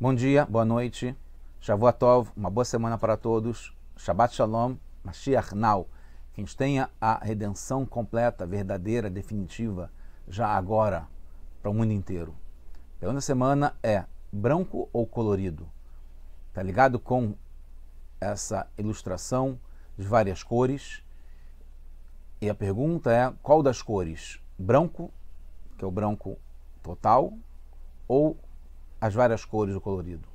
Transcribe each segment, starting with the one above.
Bom dia, boa noite, Shavua Tov, uma boa semana para todos, Shabbat Shalom, Mashiach Now, que a gente tenha a redenção completa, verdadeira, definitiva, já agora, para o mundo inteiro. A pergunta da semana é, branco ou colorido? Está ligado com essa ilustração de várias cores, e a pergunta é, qual das cores? Branco, que é o branco total, ou as várias cores do colorido?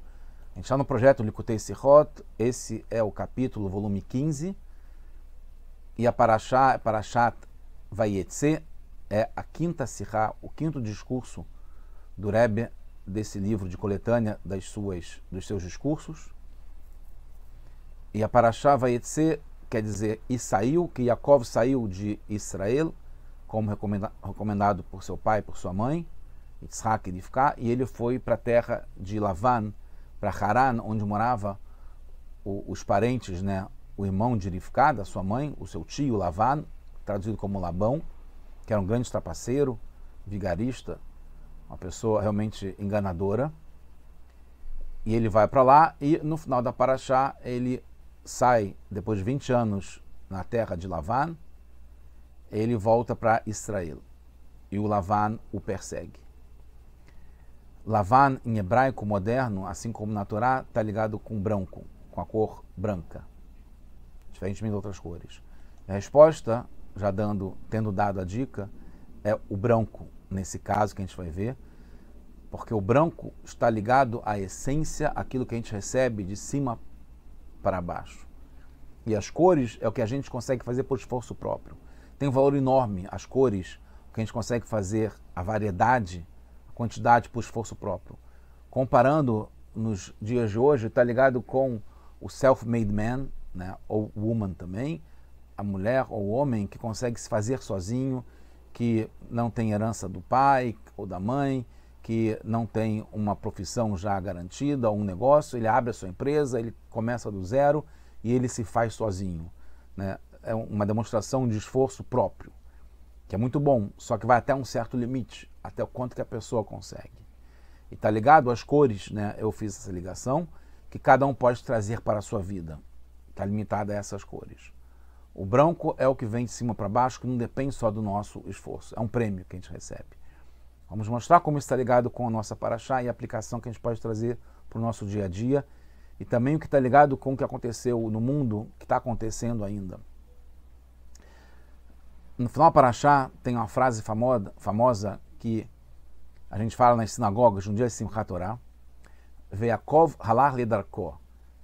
A gente está no projeto Likutei Sichot, esse é o capítulo, volume 15, e a Parashá, Parashat Vayetze, é a quinta Sichá, o quinto discurso do Rebbe desse livro de coletânea dos seus discursos. E a Parashá Vayetze quer dizer, e saiu, que Yaakov saiu de Israel, como recomendado por seu pai e por sua mãe, Yitzhak e Rivka, e ele foi para a terra de Lavan, para Haran, onde morava os parentes, né, o irmão de Rivka, da sua mãe, o seu tio Lavan, traduzido como Labão, que era um grande trapaceiro, vigarista, uma pessoa realmente enganadora. E ele vai para lá e no final da Parashá ele sai, depois de 20 anos na terra de Lavan, ele volta para Israel e o Lavan o persegue. Lavan, em hebraico moderno, assim como na Torá, está ligado com branco, com a cor branca, diferentemente de outras cores. A resposta, já tendo dado a dica, é o branco, nesse caso que a gente vai ver, porque o branco está ligado à essência, aquilo que a gente recebe de cima para baixo. E as cores é o que a gente consegue fazer por esforço próprio. Tem um valor enorme as cores, o que a gente consegue fazer, a variedade, quantidade por esforço próprio. Comparando nos dias de hoje, está ligado com o self-made man, né, ou woman também, a mulher ou o homem que consegue se fazer sozinho, que não tem herança do pai ou da mãe, que não tem uma profissão já garantida, ou um negócio, ele abre a sua empresa, ele começa do zero e ele se faz sozinho, né? É uma demonstração de esforço próprio, que é muito bom, só que vai até um certo limite, até o quanto que a pessoa consegue. E está ligado às cores, né? Eu fiz essa ligação, que cada um pode trazer para a sua vida. Está limitada a essas cores. O branco é o que vem de cima para baixo, que não depende só do nosso esforço. É um prêmio que a gente recebe. Vamos mostrar como isso está ligado com a nossa Parashá e a aplicação que a gente pode trazer para o nosso dia a dia. E também o que está ligado com o que aconteceu no mundo, que está acontecendo ainda. No final da Parashá tem uma frase famosa que a gente fala nas sinagogas no dia de Simchat Torah, Ve'Yakov halar ledarko,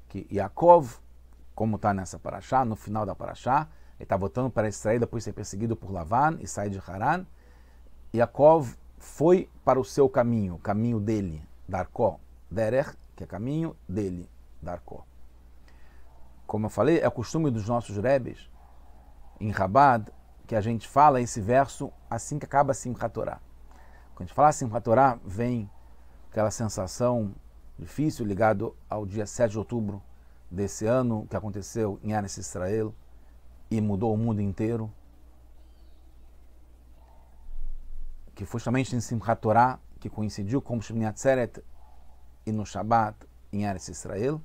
que Yaakov, como está nessa Parashá, no final da Parashá, ele está voltando para Israel depois de ser perseguido por Lavan e sair de Haran. Yaakov foi para o seu caminho, o caminho dele, Darko, Derech, que é caminho dele, Darko. Como eu falei, é o costume dos nossos rebes, em Chabad, que a gente fala esse verso assim que acaba Simchat Torah. Quando a gente fala Simchat Torah, vem aquela sensação difícil ligado ao dia 7 de outubro desse ano, que aconteceu em Eretz Israel e mudou o mundo inteiro, que foi justamente em Simchat Torah, que coincidiu com Shmini Atzeret e no Shabbat em Eretz Israel.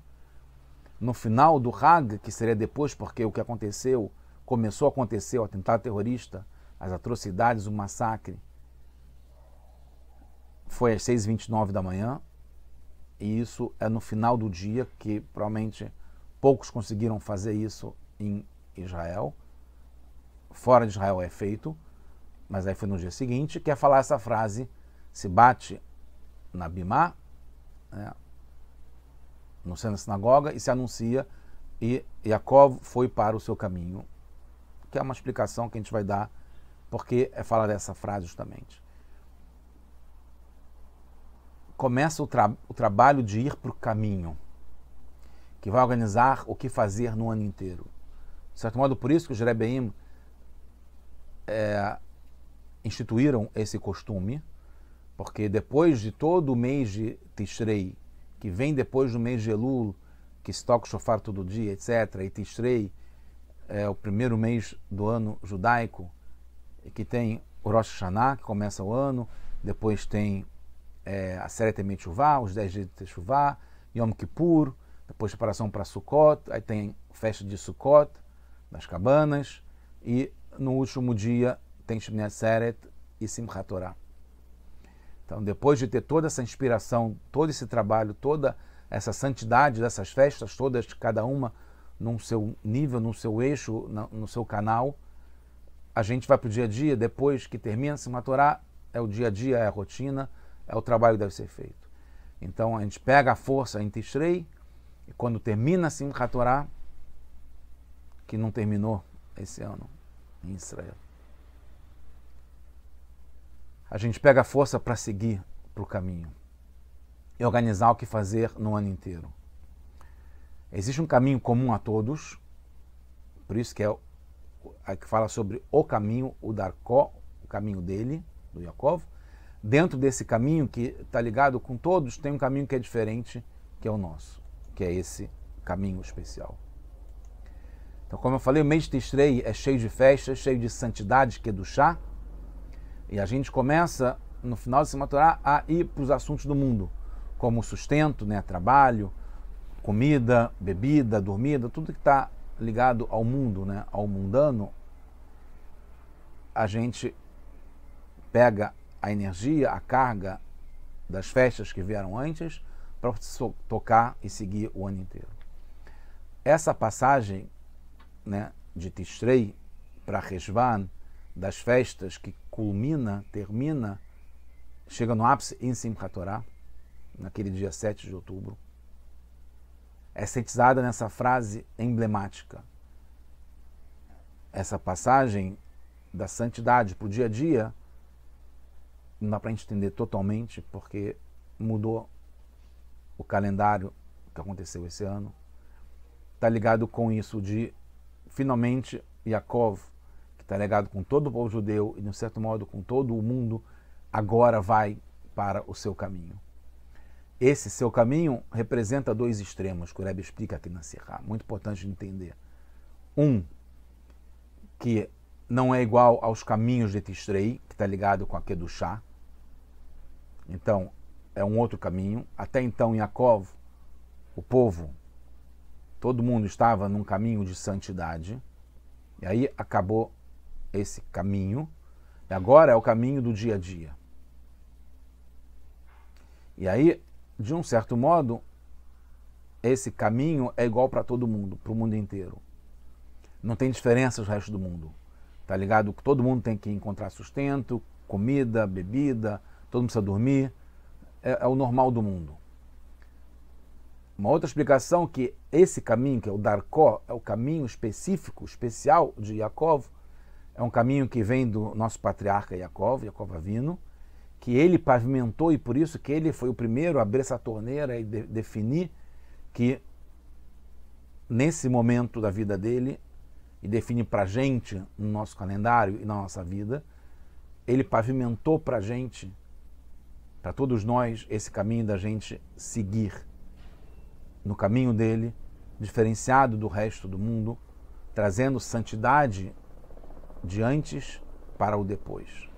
No final do Hag, que seria depois, porque o que aconteceu, começou a acontecer, o atentado terrorista, as atrocidades, o massacre, foi às 6h29 da manhã, e isso é no final do dia, que provavelmente poucos conseguiram fazer isso em Israel. Fora de Israel é feito, mas aí foi no dia seguinte, que é falar essa frase, se bate na Bimá, né, no centro da sinagoga, e se anuncia, e Yaakov foi para o seu caminho, que é uma explicação que a gente vai dar, porque é falar dessa frase justamente. Começa o trabalho de ir para o caminho, que vai organizar o que fazer no ano inteiro. De certo modo, por isso que os Rebbeim instituíram esse costume, porque depois de todo o mês de Tishrei, que vem depois do mês de Elul, que se toca o shofar todo dia, etc., e Tishrei é o primeiro mês do ano judaico, que tem o Rosh Hashanah, que começa o ano, depois tem a Aseret Yemei Teshuvah, os 10 dias de Teshuvah, Yom Kippur, depois preparação para Sukkot, aí tem festa de Sukkot, das cabanas, e no último dia tem Shmini Atzeret e Simchat Torah. Então, depois de ter toda essa inspiração, todo esse trabalho, toda essa santidade dessas festas, todas, cada uma no seu nível, no seu eixo, no seu canal, a gente vai para o dia a dia, depois que termina Simchat Torah, é o dia a dia, é a rotina, é o trabalho que deve ser feito. Então, a gente pega a força em Tishrei, e quando termina Simchat Torah, que não terminou esse ano em Israel, a gente pega a força para seguir para o caminho e organizar o que fazer no ano inteiro. Existe um caminho comum a todos, por isso que que fala sobre o caminho, o Darkó, o caminho dele, do Yaakov. Dentro desse caminho que está ligado com todos, tem um caminho que é diferente, que é o nosso, que é esse caminho especial. Então, como eu falei, o mês de Tishrei é cheio de festas, cheio de santidade, que é do chá, e a gente começa, no final de Simchat Torah, a ir para os assuntos do mundo, como sustento, né, trabalho, comida, bebida, dormida, tudo que está ligado ao mundo, né, ao mundano. A gente pega a energia, a carga das festas que vieram antes para tocar e seguir o ano inteiro. Essa passagem, né, de Tishrei para Reshvan, das festas que termina, chega no ápice em Simchat Torah, naquele dia 7 de outubro, é sintetizada nessa frase emblemática. Essa passagem da santidade para o dia a dia não dá para a gente entender totalmente, porque mudou o calendário que aconteceu esse ano. Está ligado com isso de, finalmente, Yaakov, que está ligado com todo o povo judeu e, de um certo modo, com todo o mundo, agora vai para o seu caminho. Esse seu caminho representa dois extremos, que o Rebbe explica aqui na Sirá, muito importante de entender. Um, que não é igual aos caminhos de Tishrei, que está ligado com a Kedushá. Então, é um outro caminho. Até então, Yaakov, o povo, todo mundo estava num caminho de santidade. E aí acabou esse caminho. E agora é o caminho do dia a dia. E aí, de um certo modo, esse caminho é igual para todo mundo, para o mundo inteiro. Não tem diferença do resto do mundo. Está ligado que todo mundo tem que encontrar sustento, comida, bebida, todo mundo precisa dormir. É o normal do mundo. Uma outra explicação que esse caminho, que é o Darkó, é o caminho específico, especial de Yaakov, é um caminho que vem do nosso patriarca Yaakov Avinu, que ele pavimentou e por isso que ele foi o primeiro a abrir essa torneira e definir que nesse momento da vida dele, e define para a gente no nosso calendário e na nossa vida, ele pavimentou para a gente, para todos nós, esse caminho da gente seguir no caminho dele, diferenciado do resto do mundo, trazendo santidade de antes para o depois.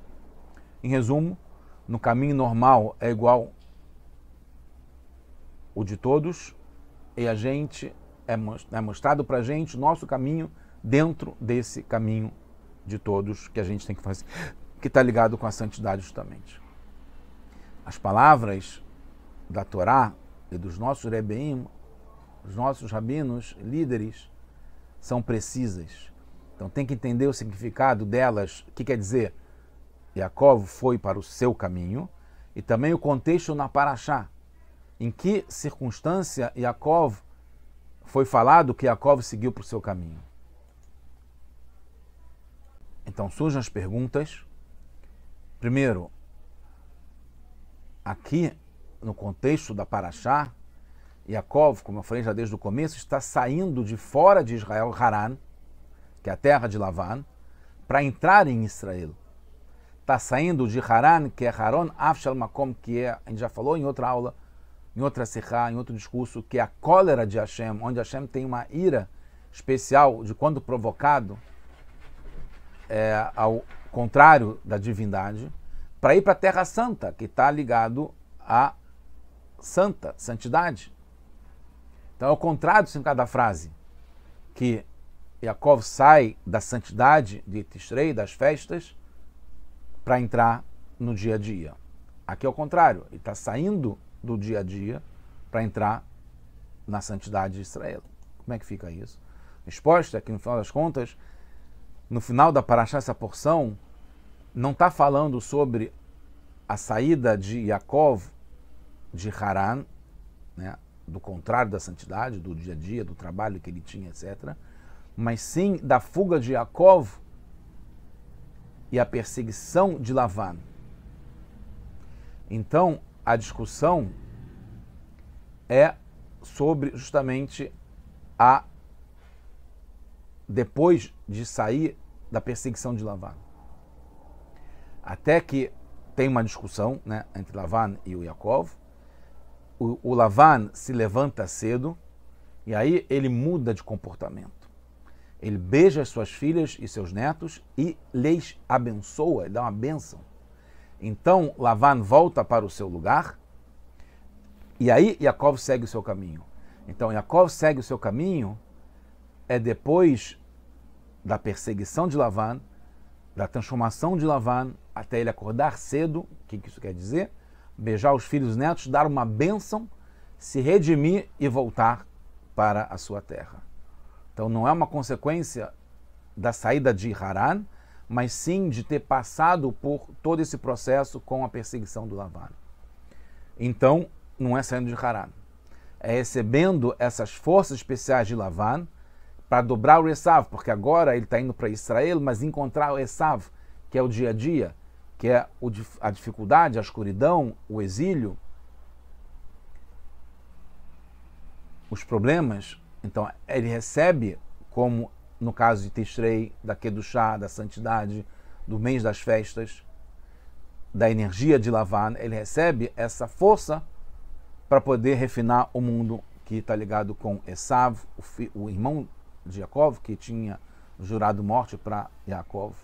Em resumo, no caminho normal é igual o de todos, e a gente é mostrado para a gente o nosso caminho dentro desse caminho de todos que a gente tem que fazer, que está ligado com a santidade justamente. As palavras da Torá e dos nossos Rebbeim, os nossos rabinos, líderes, são precisas. Então tem que entender o significado delas, o que quer dizer Yaakov foi para o seu caminho, e também o contexto na Parashá. Em que circunstância Yaakov foi falado que Yaakov seguiu para o seu caminho. Então surgem as perguntas. Primeiro, aqui no contexto da Parashá, Yaakov, como eu falei já desde o começo, está saindo de fora de Israel, Haran, que é a terra de Lavan, para entrar em Israel. Está saindo de Haran, que é Haron Afshal Makom, que é, a gente já falou em outra aula, em outra Sihá, em outro discurso, que é a cólera de Hashem, onde Hashem tem uma ira especial de quando provocado, ao contrário da divindade, para ir para a Terra Santa, que está ligado a santidade. Então é o contrário do significado da frase, que Yaakov sai da santidade de Tishrei, das festas, para entrar no dia a dia. Aqui é o contrário, ele está saindo do dia a dia para entrar na santidade de Israel. Como é que fica isso? A resposta é que, no final das contas, no final da Parashá, essa porção não está falando sobre a saída de Yaakov de Haran, né, do contrário da santidade, do dia a dia, do trabalho que ele tinha, etc., mas sim da fuga de Yaakov e a perseguição de Lavan. Então, a discussão é sobre justamente depois de sair da perseguição de Lavan. Até que tem uma discussão, né, entre Lavan e o Yaakov. O Lavan se levanta cedo e aí ele muda de comportamento. Ele beija as suas filhas e seus netos e lhes abençoa, ele dá uma bênção. Então Lavan volta para o seu lugar e aí Yaakov segue o seu caminho. Então Yaakov segue o seu caminho depois da perseguição de Lavan, da transformação de Lavan, até ele acordar cedo. O que isso quer dizer? Beijar os filhos e netos, dar uma bênção, se redimir e voltar para a sua terra. Então não é uma consequência da saída de Haran, mas sim de ter passado por todo esse processo com a perseguição do Lavan. Então não é saindo de Haran, é recebendo essas forças especiais de Lavan para dobrar o Esav, porque agora ele está indo para Israel, mas encontrar o Esav, que é o dia a dia, que é a dificuldade, a escuridão, o exílio, os problemas. Então ele recebe, como no caso de Tishrei, da Kedushá, da santidade, do mês das festas, da energia de Lavan, ele recebe essa força para poder refinar o mundo que está ligado com Esav, o irmão de Yaakov, que tinha jurado morte para Yaakov,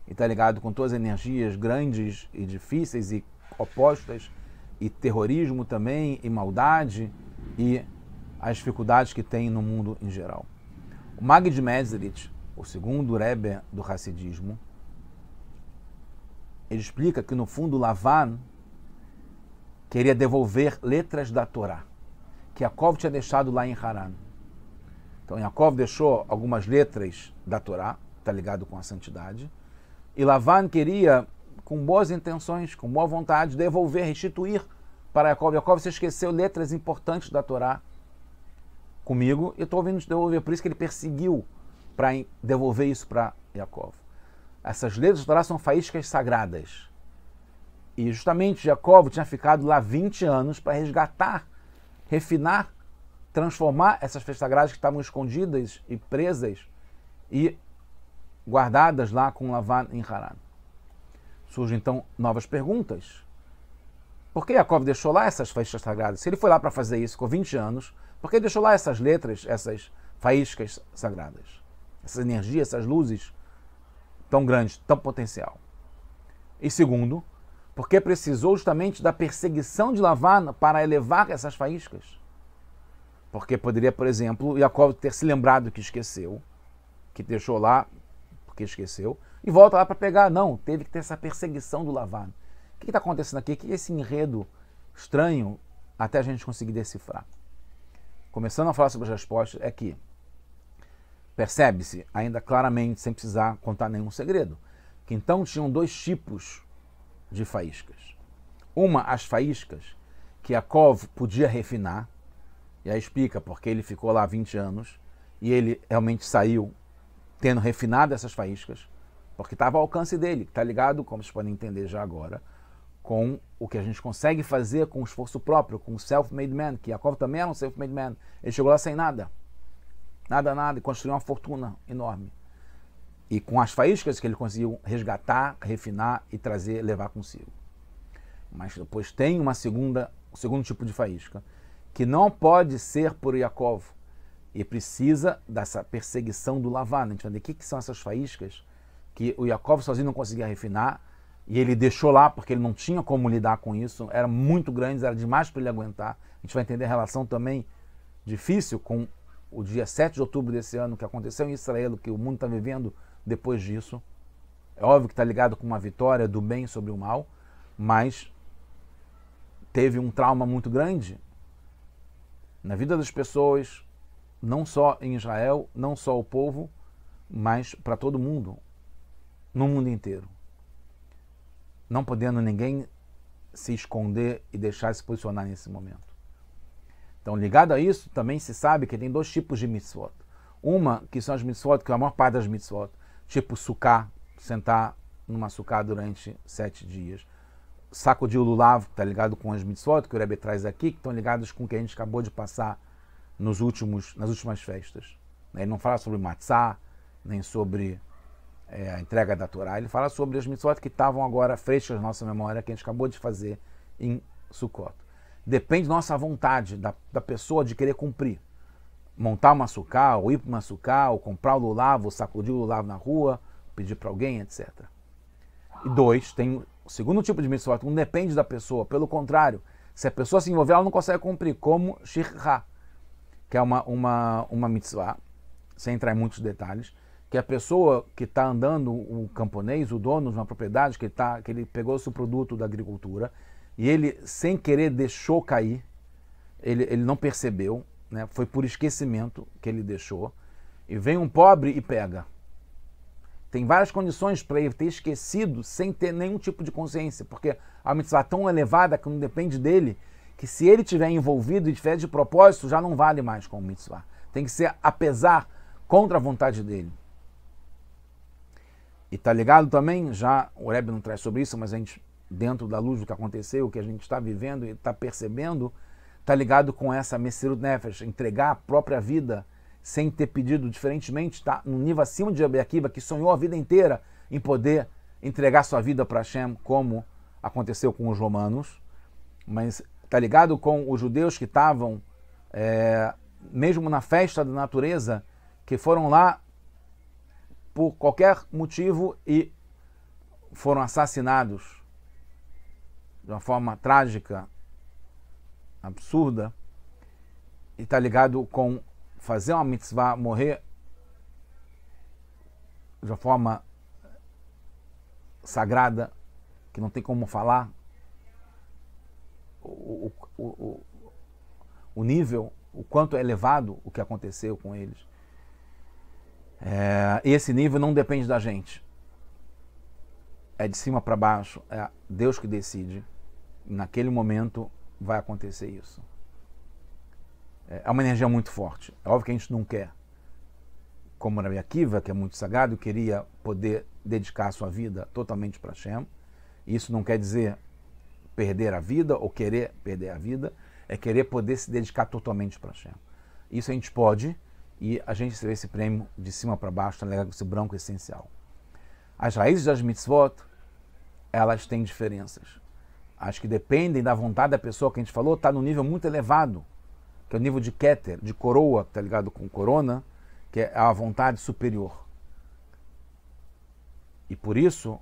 e está ligado com todas as energias grandes e difíceis e opostas, e terrorismo também, e maldade, e as dificuldades que tem no mundo em geral. O Maggid Mezritch, o segundo Rebbe do Hassidismo, ele explica que no fundo Lavan queria devolver letras da Torá, que Yaakov tinha deixado lá em Haran. Então Yaakov deixou algumas letras da Torá, está ligado com a santidade, e Lavan queria, com boas intenções, com boa vontade, devolver, restituir para Yaakov. Yaakov, você esqueceu letras importantes da Torá comigo, e estou vindo te devolver. Por isso que ele perseguiu para devolver isso para Yaakov. Essas letras da Torá são faíscas sagradas. E justamente Yaakov tinha ficado lá 20 anos para resgatar, refinar, transformar essas festas sagradas que estavam escondidas e presas e guardadas lá com Lavan em Haran. Surgem então novas perguntas. Por que Yaakov deixou lá essas festas sagradas? Se ele foi lá para fazer isso, ficou 20 anos, por que ele deixou lá essas letras, essas faíscas sagradas? Essa energia, essas luzes tão grandes, tão potencial. E segundo, porque precisou justamente da perseguição de Lavan para elevar essas faíscas. Porque poderia, por exemplo, Yaakov ter se lembrado que esqueceu, que deixou lá porque esqueceu, e volta lá para pegar. Não, teve que ter essa perseguição do Lavan. O que está acontecendo aqui? Que esse enredo estranho até a gente conseguir decifrar. Começando a falar sobre as respostas, é que percebe-se, ainda claramente, sem precisar contar nenhum segredo, que então tinham dois tipos de faíscas. Uma, as faíscas que Yaakov podia refinar, e aí explica porque ele ficou lá 20 anos, e ele realmente saiu tendo refinado essas faíscas, porque estava ao alcance dele, está ligado, como vocês podem entender já agora, com o que a gente consegue fazer com o esforço próprio, com o self-made man, que Yaakov também era um self-made man. Ele chegou lá sem nada, e construiu uma fortuna enorme. E com as faíscas que ele conseguiu resgatar, refinar e trazer, levar consigo. Mas depois tem o segundo tipo de faísca, que não pode ser por Yaakov, e precisa dessa perseguição do Lavan. A gente vai ver o que são essas faíscas que o Yaakov sozinho não conseguia refinar, e ele deixou lá porque ele não tinha como lidar com isso, era muito grande, era demais para ele aguentar. A gente vai entender a relação também difícil com o dia 7 de outubro desse ano, que aconteceu em Israel, que o mundo está vivendo depois disso. É óbvio que está ligado com uma vitória do bem sobre o mal, mas teve um trauma muito grande na vida das pessoas, não só em Israel, não só o povo, mas para todo mundo, no mundo inteiro. Não podendo ninguém se esconder e deixar se posicionar nesse momento. Então, ligado a isso, também se sabe que tem dois tipos de mitzvot. Uma, que são as mitzvot, que é a maior parte das mitzvot, tipo sukkah, sentar numa sukkah durante 7 dias. Sacudir o lulav, que está ligado com as mitzvot, que o Rebbe traz aqui, que estão ligados com o que a gente acabou de passar nas últimas festas. Ele não fala sobre matzah, nem sobre a entrega da Torá, ele fala sobre as mitzvot que estavam agora frescas na nossa memória, que a gente acabou de fazer em Sukkot. Depende da nossa vontade, da pessoa de querer cumprir. Montar uma sukkah, ou ir para uma sukkah, ou comprar o lulav, ou sacudir o lulav na rua, pedir para alguém, etc. E 2, tem o segundo tipo de mitzvot, não depende da pessoa. Pelo contrário, se a pessoa se envolver, ela não consegue cumprir, como shikha, que é uma mitzvah, sem entrar em muitos detalhes, que a pessoa que está andando, o camponês, o dono de uma propriedade, que ele pegou o seu produto da agricultura, e ele, sem querer, deixou cair, ele não percebeu, né? Foi por esquecimento que ele deixou, e vem um pobre e pega. Tem várias condições para ele ter esquecido sem ter nenhum tipo de consciência, porque a mitzvah é tão elevada que não depende dele, que se ele estiver envolvido e tiver de propósito, já não vale mais como mitzvah. Tem que ser apesar, contra a vontade dele. E tá ligado também, já o Rebbe não traz sobre isso, mas a gente, dentro da luz do que aconteceu, o que a gente está vivendo e está percebendo, está ligado com essa Messirut Nefesh, entregar a própria vida sem ter pedido, diferentemente, está no nível acima de Rabi Akiva, que sonhou a vida inteira em poder entregar sua vida para Hashem, como aconteceu com os romanos, mas está ligado com os judeus que estavam, mesmo na festa da natureza, que foram lá por qualquer motivo e foram assassinados de uma forma trágica, absurda, e está ligado com fazer uma mitzvah, morrer de uma forma sagrada, que não tem como falar, o nível, o quanto é elevado o que aconteceu com eles. Esse nível não depende da gente. É de cima para baixo, é Deus que decide. E naquele momento vai acontecer isso. É uma energia muito forte. É óbvio que a gente não quer. Como Rabi Akiva, que é muito sagrado, queria poder dedicar a sua vida totalmente para Hashem. Isso não quer dizer perder a vida ou querer perder a vida. É querer poder se dedicar totalmente para Hashem. Isso a gente pode, e a gente recebe esse prêmio de cima para baixo, tá ligado com esse branco essencial. As raízes das mitzvot, elas têm diferenças. As que dependem da vontade da pessoa, que a gente falou, está no nível muito elevado, que é o nível de Keter, de coroa, que está ligado com corona, que é a vontade superior. E por isso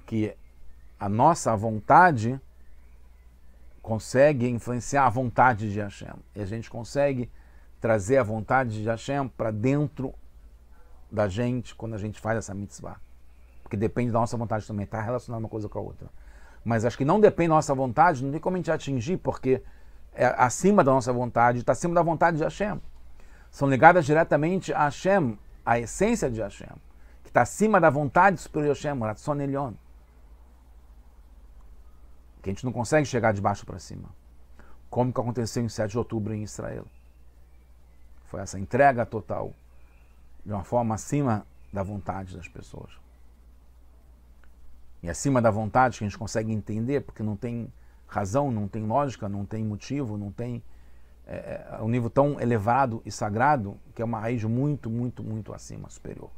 que a nossa vontade consegue influenciar a vontade de Hashem. E a gente consegue trazer a vontade de Hashem para dentro da gente quando a gente faz essa mitzvah. Porque depende da nossa vontade também, está relacionado uma coisa com a outra. Mas acho que não depende da nossa vontade, não tem como a gente atingir, porque é acima da nossa vontade, está acima da vontade de Hashem. São ligadas diretamente a Hashem, a essência de Hashem, que está acima da vontade superior de Hashem, Ratzon Elyon. Que a gente não consegue chegar de baixo para cima. Como que aconteceu em 7 de outubro em Israel. Foi essa entrega total, de uma forma acima da vontade das pessoas. E acima da vontade que a gente consegue entender, porque não tem razão, não tem lógica, não tem motivo, não tem um nível tão elevado e sagrado, que é uma raiz muito, muito, muito acima, superior.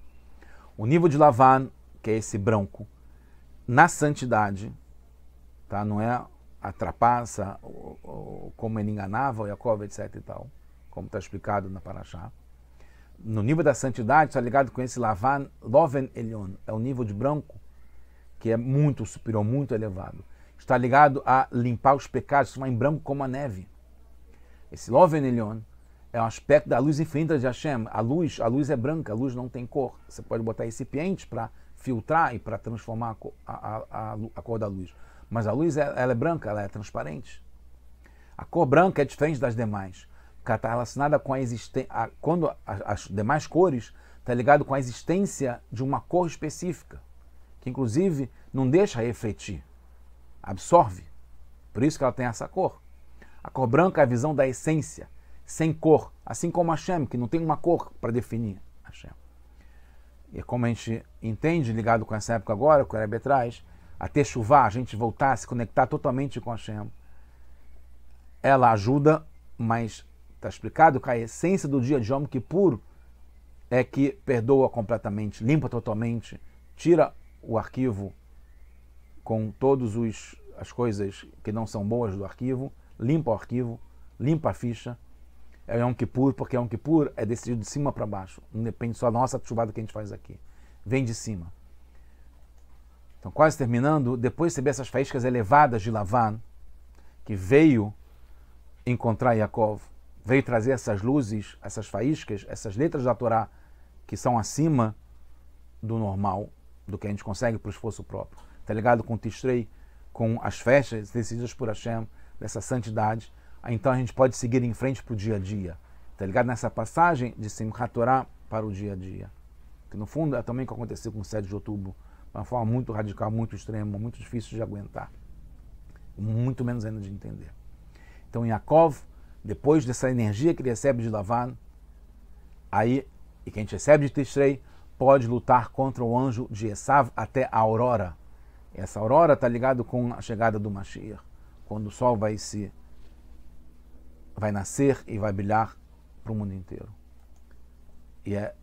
O nível de Lavan, que é esse branco, na santidade, tá? Não é a trapaça, como ele enganava, o Yaakov, etc. e tal, como está explicado na Parashá. No nível da santidade, está ligado com esse Lavan, Loven Elyon, é o nível de branco, que é muito superior, muito elevado. Está ligado a limpar os pecados, se em branco como a neve. Esse Loven Elyon é um aspecto da luz infinita de Hashem. A luz é branca, a luz não tem cor. Você pode botar recipientes para filtrar e para transformar a cor da luz. Mas a luz ela é branca, ela é transparente. A cor branca é diferente das demais, porque ela está relacionada com a existência. Quando as demais cores está ligado com a existência de uma cor específica, que inclusive não deixa refletir, absorve. Por isso que ela tem essa cor. A cor branca é a visão da essência, sem cor, assim como Hashem, que não tem uma cor para definir Hashem. E como a gente entende, ligado com essa época agora, que o Rebbe traz, a Teshuvah, a gente voltar a se conectar totalmente com Hashem, ela ajuda, mas está explicado que a essência do dia de Yom Kippur é que perdoa completamente, limpa totalmente, tira o arquivo com todas as coisas que não são boas do arquivo, limpa o arquivo, limpa a ficha. É Yom Kippur, porque Yom Kippur é decidido de cima para baixo, não depende só da nossa chuvada que a gente faz aqui, vem de cima. Então, quase terminando, depois de receber essas faíscas elevadas de Lavan, que veio encontrar Yaakov, veio trazer essas luzes, essas faíscas, essas letras da Torá, que são acima do normal, do que a gente consegue para o esforço próprio. Está ligado com o Tishrei, com as festas decididas por Hashem, dessa santidade. Então a gente pode seguir em frente para o dia a dia. Está ligado nessa passagem de Simchat Torah para o dia a dia. Que no fundo é também o que aconteceu com o 7 de outubro. De uma forma muito radical, muito extrema, muito difícil de aguentar. Muito menos ainda de entender. Então Yaakov, depois dessa energia que ele recebe de Lavan, aí, e que a gente recebe de Tishrei, pode lutar contra o anjo de Esav até a aurora. E essa aurora está ligada com a chegada do Mashiach, quando o sol vai nascer e vai brilhar para o mundo inteiro. E é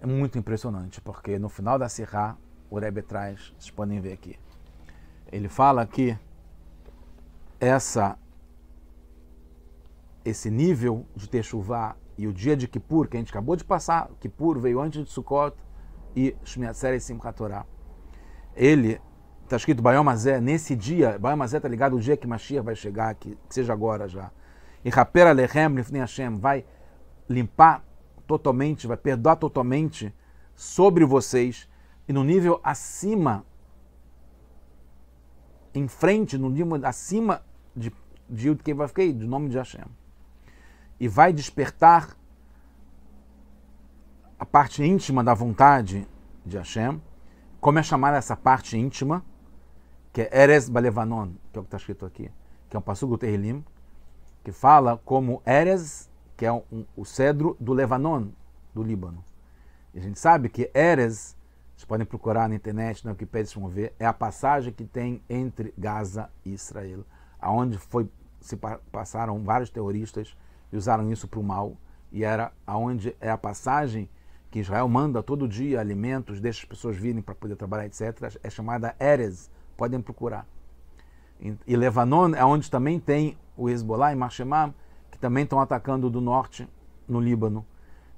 muito impressionante, porque no final da Sirá, o Rebbe traz, vocês podem ver aqui, ele fala que esse nível de Teshuvah e o dia de Kippur, que a gente acabou de passar, Kippur veio antes de Sukkot e Shmini Atzeret e Simchat Torah. Ele, está escrito Bayom Hazeh, nesse dia, Bayom Hazeh está ligado ao dia que Mashiach vai chegar, que seja agora já. E Raper Alechem Lifnei Hashem, vai limpar totalmente, vai perdoar totalmente sobre vocês e no nível acima, em frente, no nível acima de Yud Kei Vav Kei, do nome de Hashem. E vai despertar a parte íntima da vontade de Hashem. Como é chamada essa parte íntima? Que é Erez Balevanon, que é o que está escrito aqui, que é um passuco do Tehillim, que fala como Erez, que é o cedro do Levanon, do Líbano. E a gente sabe que Erez, vocês podem procurar na internet, na Wikipédia, vocês vão ver, é a passagem que tem entre Gaza e Israel, aonde se passaram vários terroristas e usaram isso para o mal, e era aonde é a passagem que Israel manda todo dia alimentos, deixa as pessoas virem para poder trabalhar, etc. É chamada Erez, podem procurar. E Levanon é onde também tem o Hezbollah e Marshemam, que também estão atacando do norte, no Líbano.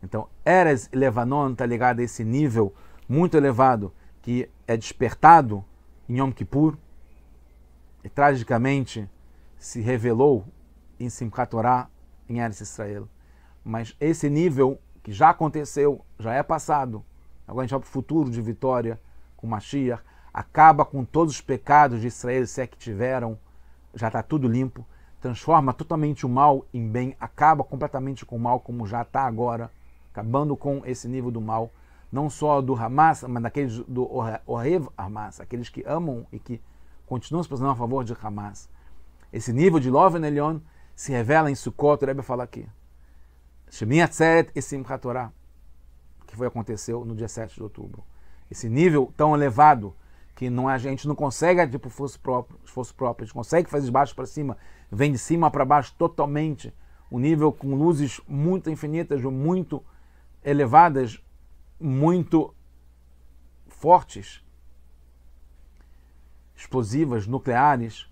Então, Erez e Levanon está ligado a esse nível muito elevado, que é despertado em Yom Kippur, e tragicamente se revelou em Simchat Torah, em Eretz Israel. Mas esse nível que já aconteceu, já é passado, agora a gente vai para o futuro de vitória com Mashiach, acaba com todos os pecados de Israel, se é que tiveram, já está tudo limpo, transforma totalmente o mal em bem, acaba completamente com o mal, como já está agora, acabando com esse nível do mal, não só do Hamas, mas daqueles do Ohev Hamas, aqueles que amam e que continuam se posicionando a favor de Hamas. Esse nível de Loven Elyon se revela em Sukkot, o Rebbe fala aqui. Shmini Atzeret e Simchat Torah, que aconteceu no dia 7 de outubro. Esse nível tão elevado que a gente não consegue agir por esforço próprio, a gente consegue fazer de baixo para cima, vem de cima para baixo totalmente, um nível com luzes muito infinitas, muito elevadas, muito fortes, explosivas, nucleares,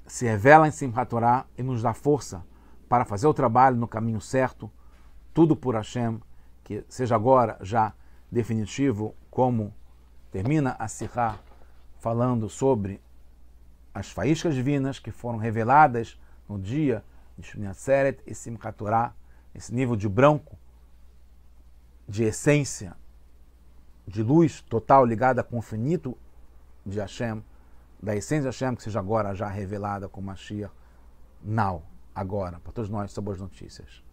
se revela em Simchat Torah e nos dá força para fazer o trabalho no caminho certo, tudo por Hashem, que seja agora já definitivo, como termina a Sihá falando sobre as faíscas divinas que foram reveladas no dia de Shmini Atzeret e Simchat Torah, esse nível de branco, de essência, de luz total ligada com o infinito de Hashem, da essência de Hashem, que seja agora já revelada com Mashiach, now, agora, para todos nós, são boas notícias.